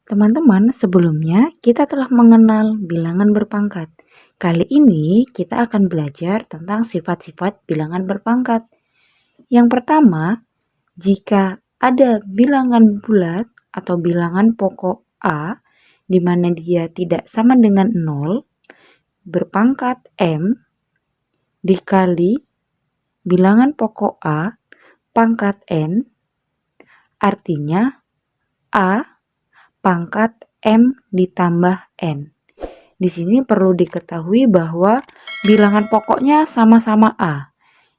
Teman-teman, sebelumnya kita telah mengenal bilangan berpangkat. Kali ini kita akan belajar tentang sifat-sifat bilangan berpangkat. Yang pertama, jika ada bilangan bulat atau bilangan pokok A di mana dia tidak sama dengan 0 berpangkat M dikali bilangan pokok A pangkat N, artinya A pangkat M ditambah N. Di sini perlu diketahui bahwa bilangan pokoknya sama-sama A.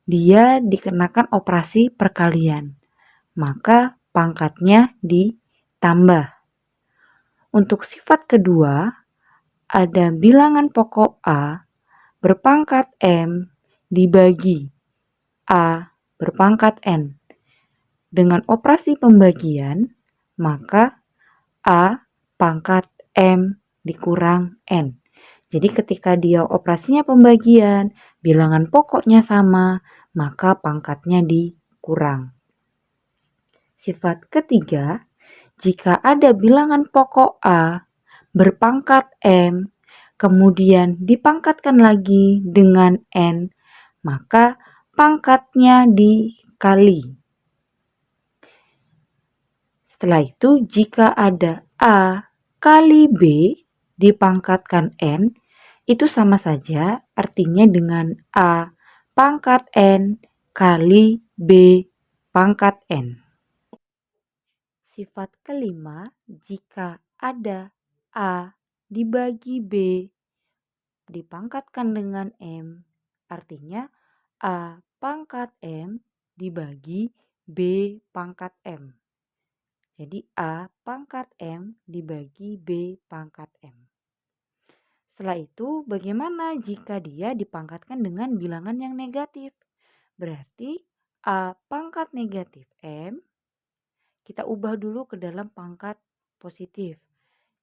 Dia dikenakan operasi perkalian, maka pangkatnya ditambah. Untuk sifat kedua, ada bilangan pokok A berpangkat M dibagi A berpangkat N. Dengan operasi pembagian, maka A pangkat M dikurang N. Jadi ketika dia operasinya pembagian, bilangan pokoknya sama, maka pangkatnya dikurang. Sifat ketiga, jika ada bilangan pokok A berpangkat M, kemudian dipangkatkan lagi dengan N, maka pangkatnya dikali. Setelah itu, jika ada A kali B dipangkatkan N, itu sama saja artinya dengan A pangkat N kali B pangkat N. Sifat kelima, jika ada A dibagi B dipangkatkan dengan M, artinya A pangkat M dibagi B pangkat M. Jadi A pangkat M dibagi B pangkat M. Setelah itu, bagaimana jika dia dipangkatkan dengan bilangan yang negatif? Berarti A pangkat negatif M, kita ubah dulu ke dalam pangkat positif.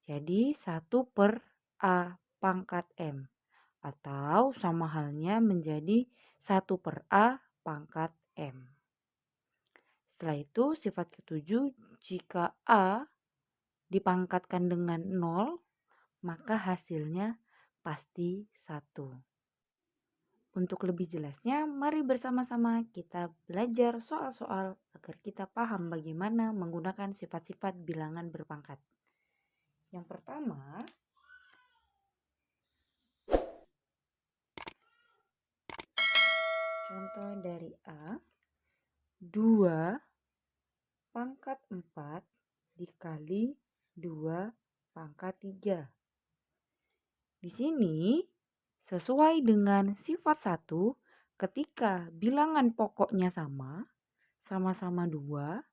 Jadi 1 per A pangkat M. Atau sama halnya menjadi 1 per A pangkat M. Setelah itu sifat ketujuh, jika A dipangkatkan dengan 0, maka hasilnya pasti 1. Untuk lebih jelasnya, mari bersama-sama kita belajar soal-soal agar kita paham bagaimana menggunakan sifat-sifat bilangan berpangkat. Yang pertama, contoh dari A, 2 pangkat 4 dikali 2 pangkat 3. Di sini, sesuai dengan sifat 1, ketika bilangan pokoknya sama-sama 2,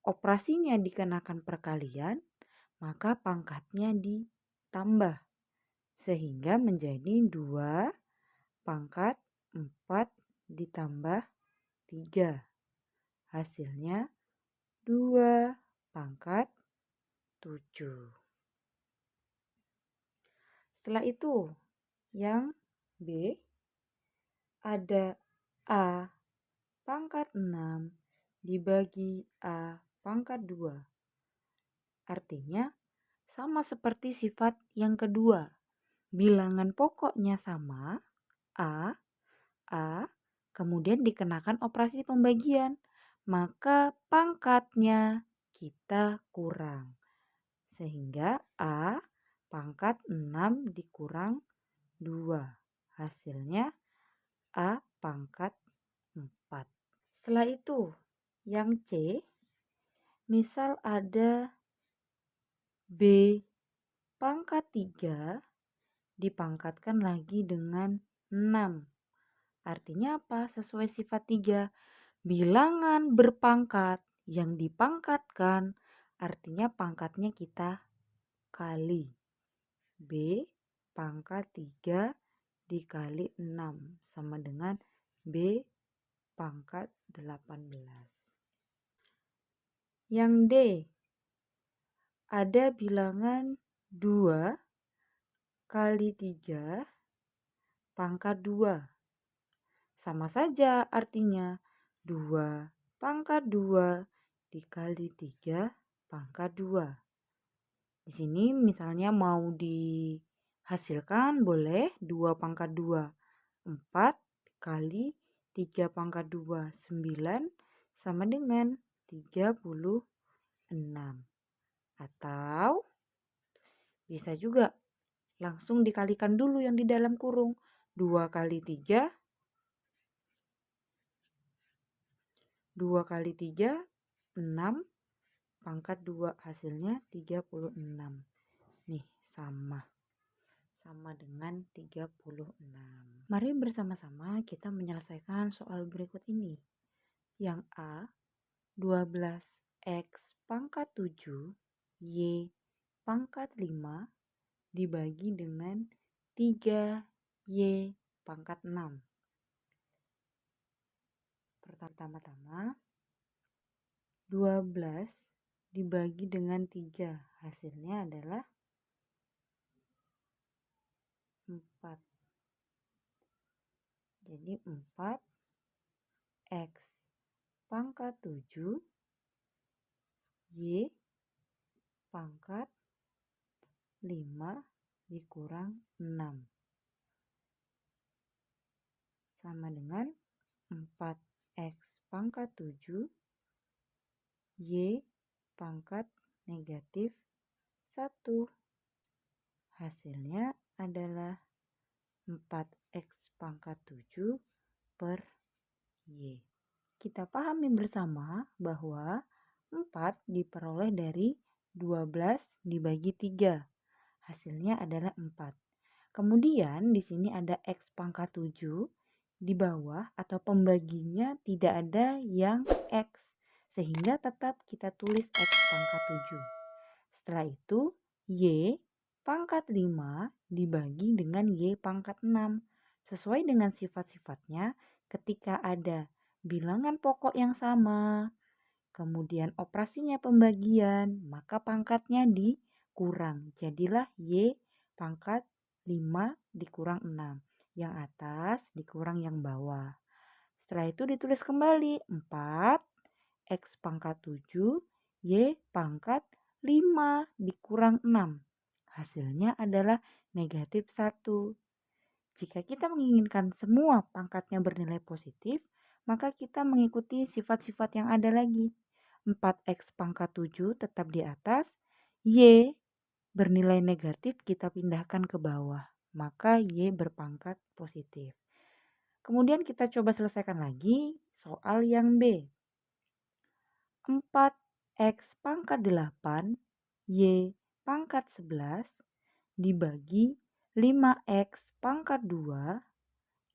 operasinya dikenakan perkalian, maka pangkatnya ditambah. Sehingga menjadi 2 pangkat 4 ditambah 3. Hasilnya 2 pangkat 7. Setelah itu, yang B, ada A pangkat 6 dibagi A pangkat 2. Artinya, sama seperti sifat yang kedua. Bilangan pokoknya sama, A, kemudian dikenakan operasi pembagian. Maka pangkatnya kita kurang. Sehingga A pangkat 6 dikurang 2. Hasilnya A pangkat 4. Setelah itu, yang C, misal ada B pangkat 3 dipangkatkan lagi dengan 6. Artinya apa? Sesuai sifat 3. Bilangan berpangkat yang dipangkatkan artinya pangkatnya kita kali. B pangkat 3 dikali 6 sama dengan B pangkat 18. Yang D, ada bilangan 2 kali 3 pangkat 2. Sama saja artinya 2 pangkat 2 dikali 3 pangkat 2. Di sini misalnya mau dihasilkan boleh 2 pangkat 2, 4 kali 3 pangkat 2, 9 sama dengan 36. Atau bisa juga langsung dikalikan dulu yang di dalam kurung. 2 kali 3, 2 kali 3, 6 pangkat 2 hasilnya 36. Nih sama dengan 36. Mari bersama-sama kita menyelesaikan soal berikut ini. Yang A, 12x pangkat 7 y pangkat 5 dibagi dengan 3y pangkat 6. Pertama-tama 12 dibagi dengan 3 hasilnya adalah 4. Jadi 4x pangkat 7 y pangkat 5 dikurang 6 sama dengan 4x pangkat 7 y pangkat negatif 1. Hasilnya adalah 4x pangkat 7 per y. Kita pahami bersama bahwa 4 diperoleh dari 12 dibagi 3. Hasilnya adalah 4. Kemudian di sini ada x pangkat 7. Di bawah atau pembaginya tidak ada yang x. Sehingga tetap kita tulis x pangkat 7. Setelah itu y pangkat 5 dibagi dengan y pangkat 6. Sesuai dengan sifat-sifatnya ketika ada bilangan pokok yang sama, kemudian operasinya pembagian, maka pangkatnya dikurang. Jadilah y pangkat 5 dikurang 6. Yang atas dikurang yang bawah. Setelah itu ditulis kembali 4 x pangkat 7 y pangkat 5 dikurang 6. Hasilnya adalah negatif 1. Jika kita menginginkan semua pangkatnya bernilai positif, maka kita mengikuti sifat-sifat yang ada lagi. 4x pangkat 7 tetap di atas, y bernilai negatif kita pindahkan ke bawah, maka y berpangkat positif. Kemudian kita coba selesaikan lagi soal yang B. 4x pangkat 8 y pangkat 11 dibagi 5x pangkat 2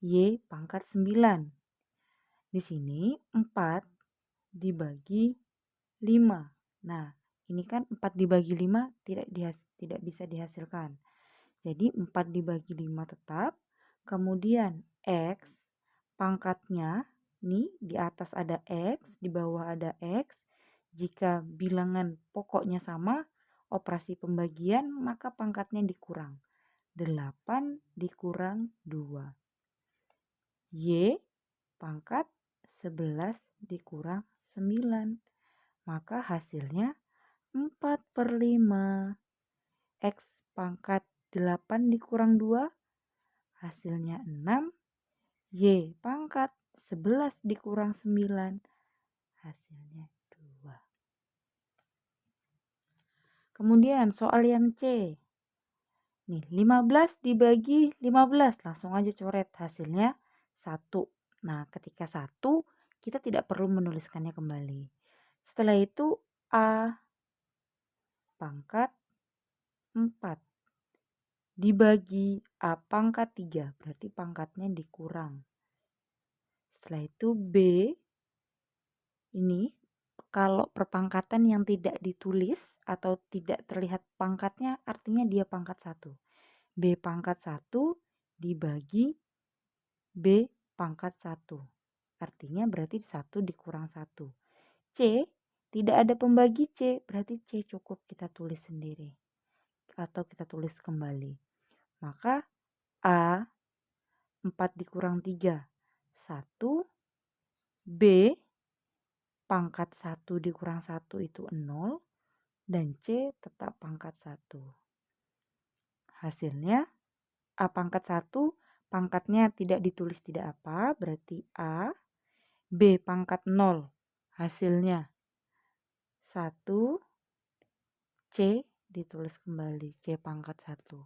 y pangkat 9. Di sini 4 dibagi 5. Nah, ini kan 4 dibagi 5 tidak bisa dihasilkan. Jadi 4 dibagi 5 tetap. Kemudian x pangkatnya nih di atas ada x, di bawah ada x. Jika bilangan pokoknya sama, operasi pembagian maka pangkatnya dikurang. 8 dikurang 2. Y pangkat 11 dikurang 9. Maka hasilnya 4/5. X pangkat 8 dikurang 2 hasilnya 6. Y pangkat 11 dikurang 9 hasilnya 2. Kemudian soal yang C. Nih 15 dibagi 15 langsung aja coret hasilnya 1. Nah ketika 1 kita tidak perlu menuliskannya kembali. Setelah itu A pangkat 4 dibagi A pangkat 3, berarti pangkatnya dikurang. Setelah itu B, ini kalau perpangkatan yang tidak ditulis atau tidak terlihat pangkatnya artinya dia pangkat 1. B pangkat 1 dibagi B pangkat 1. Artinya berarti 1 dikurang 1. C, tidak ada pembagi C, berarti C cukup kita tulis sendiri. Atau kita tulis kembali. Maka A 4 dikurang 3 1. B pangkat 1 dikurang 1 itu 0. dan C tetap pangkat 1. Hasilnya A pangkat 1 pangkatnya tidak ditulis tidak apa, berarti A. B pangkat 0 hasilnya 1. C ditulis kembali C pangkat 1.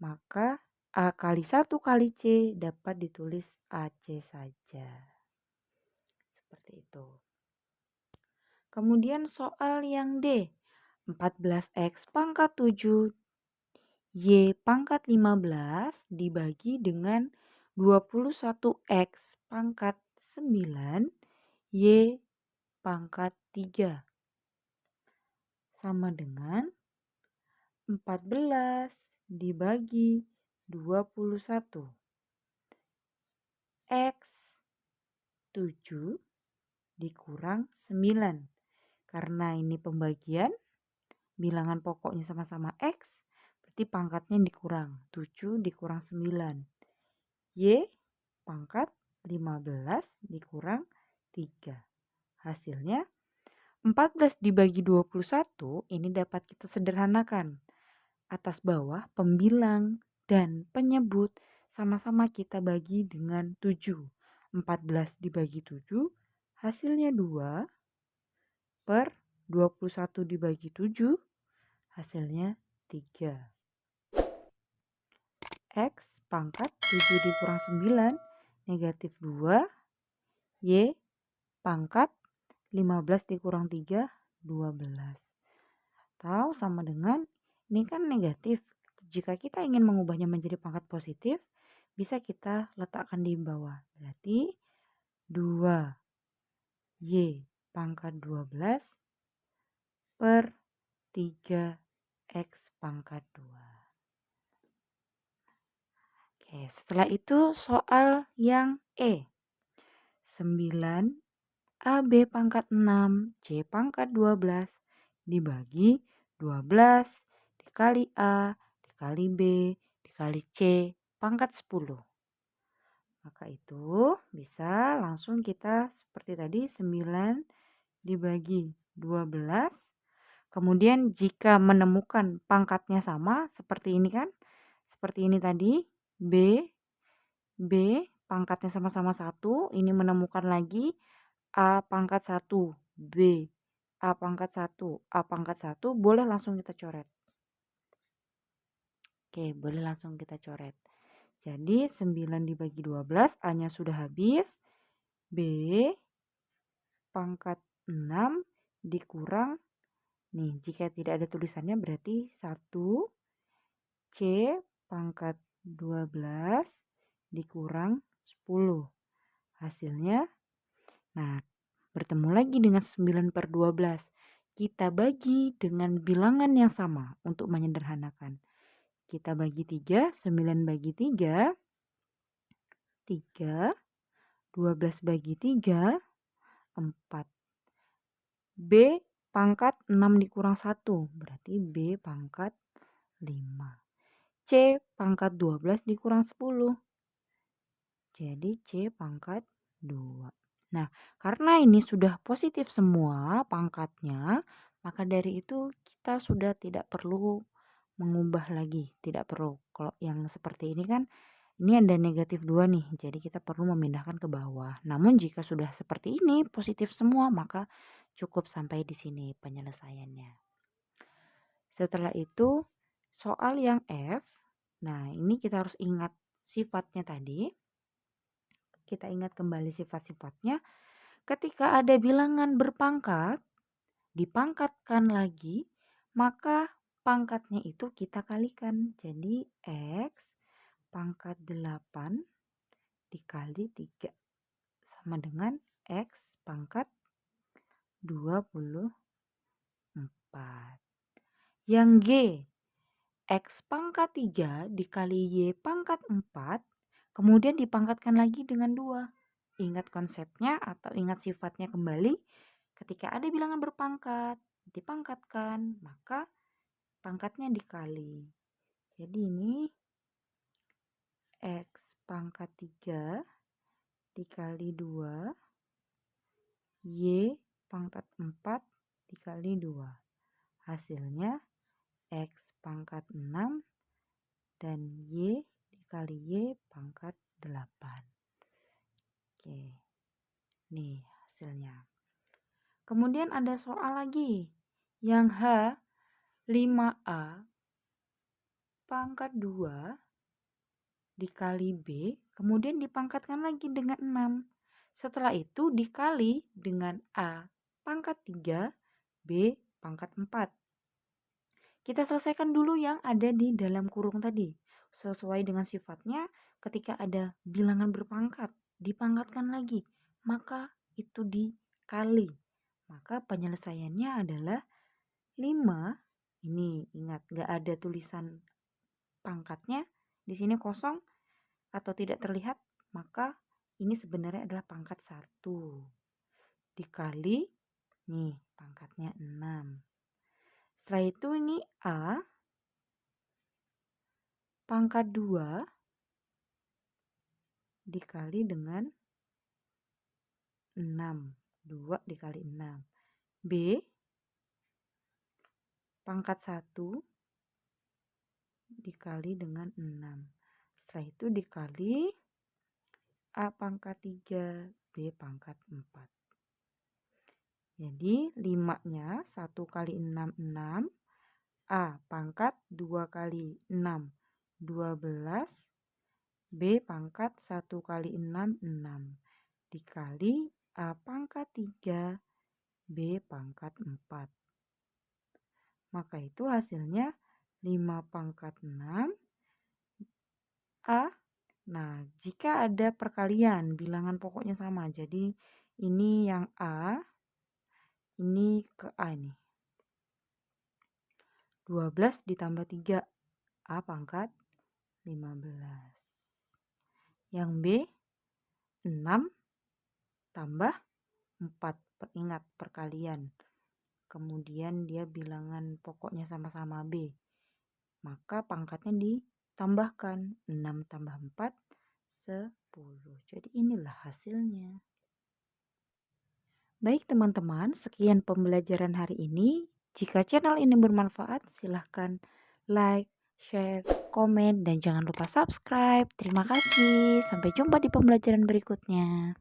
Maka A kali 1 kali C dapat ditulis AC saja. Seperti itu. Kemudian soal yang D. 14X pangkat 7 Y pangkat 15 dibagi dengan 21X pangkat 9 Y pangkat 3 sama dengan 14 dibagi 21 X 7 dikurang 9. Karena ini pembagian, bilangan pokoknya sama-sama X, berarti pangkatnya dikurang. 7 dikurang 9. Y pangkat 15 dikurang 3. Hasilnya 14 dibagi 21 ini dapat kita sederhanakan. Atas bawah pembilang dan penyebut sama-sama kita bagi dengan 7. 14 dibagi 7 hasilnya 2 per 21 dibagi 7 hasilnya 3. X pangkat 7 dikurang 9 negatif 2. Y pangkat 15 dikurang 3 12. Atau sama dengan ini kan negatif. Jika kita ingin mengubahnya menjadi pangkat positif, bisa kita letakkan di bawah. Berarti 2Y pangkat 12 per 3X pangkat 2. Oke, setelah itu soal yang E. 9 AB pangkat 6 C pangkat 12 dibagi 12 dikali A dikali B dikali C pangkat 10. Maka itu bisa langsung kita seperti tadi 9 dibagi 12. Kemudian jika menemukan pangkatnya sama seperti ini kan. Seperti ini tadi B pangkatnya sama-sama 1. Ini menemukan lagi A pangkat 1 B A pangkat 1 A pangkat 1 boleh langsung kita coret. Oke, boleh langsung kita coret. Jadi 9 dibagi 12 A-nya sudah habis. B pangkat 6 dikurang. Nih, jika tidak ada tulisannya berarti 1 C pangkat 12 dikurang 10. Hasilnya, nah bertemu lagi dengan 9 per 12. Kita bagi dengan bilangan yang sama untuk menyederhanakan. Kita bagi 3, 9 bagi 3, 3, 12 bagi 3, 4. B pangkat 6 dikurang 1, berarti B pangkat 5. C pangkat 12 dikurang 10, jadi C pangkat 2. Nah, karena ini sudah positif semua pangkatnya, maka dari itu kita sudah tidak perlu mengubah lagi. Tidak perlu. Kalau yang seperti ini kan, ini ada negatif 2 nih, jadi kita perlu memindahkan ke bawah. Namun jika sudah seperti ini, positif semua, maka cukup sampai di sini penyelesaiannya. Setelah itu, soal yang F, nah ini kita harus ingat sifatnya tadi. Kita ingat kembali sifat-sifatnya. Ketika ada bilangan berpangkat, dipangkatkan lagi, maka pangkatnya itu kita kalikan. Jadi X pangkat 8 dikali 3 sama dengan X pangkat 24. Yang G, X pangkat 3 dikali Y pangkat 4, kemudian dipangkatkan lagi dengan 2. Ingat konsepnya atau ingat sifatnya kembali. Ketika ada bilangan berpangkat, dipangkatkan, maka pangkatnya dikali. Jadi ini X pangkat 3 dikali 2, Y pangkat 4 dikali 2. Hasilnya X pangkat 6 dan Y dikali Y pangkat 8. Oke, nih hasilnya. Kemudian ada soal lagi. Yang H 5A pangkat 2 dikali B, kemudian dipangkatkan lagi dengan 6. Setelah itu dikali dengan A pangkat 3, B pangkat 4. Kita selesaikan dulu yang ada di dalam kurung tadi. Sesuai dengan sifatnya, ketika ada bilangan berpangkat, dipangkatkan lagi, maka itu dikali. Maka penyelesaiannya adalah 5. Ini ingat, gak ada tulisan pangkatnya. Di sini kosong atau tidak terlihat, maka ini sebenarnya adalah pangkat 1. Dikali, nih pangkatnya 6. Setelah itu ini A pangkat 2 dikali dengan 6. 2 dikali 6. B pangkat 1 dikali dengan 6. Setelah itu dikali A pangkat 3, B pangkat 4. Jadi 5-nya 1 kali 6, 6. A pangkat 2 kali 6, 12. B pangkat 1 kali 6, 6. Dikali A pangkat 3, B pangkat 4. Maka itu hasilnya 5 pangkat 6 A. Nah, jika ada perkalian, bilangan pokoknya sama. Jadi ini yang A, ini ke A nih. 12 ditambah 3, A pangkat 15. Yang B, 6 tambah 4. Ingat perkalian. Kemudian dia bilangan pokoknya sama-sama B. Maka pangkatnya ditambahkan. 6 tambah 4, 10. Jadi inilah hasilnya. Baik teman-teman, sekian pembelajaran hari ini. Jika channel ini bermanfaat, silahkan like, share, komen, dan jangan lupa subscribe. Terima kasih. Sampai jumpa di pembelajaran berikutnya.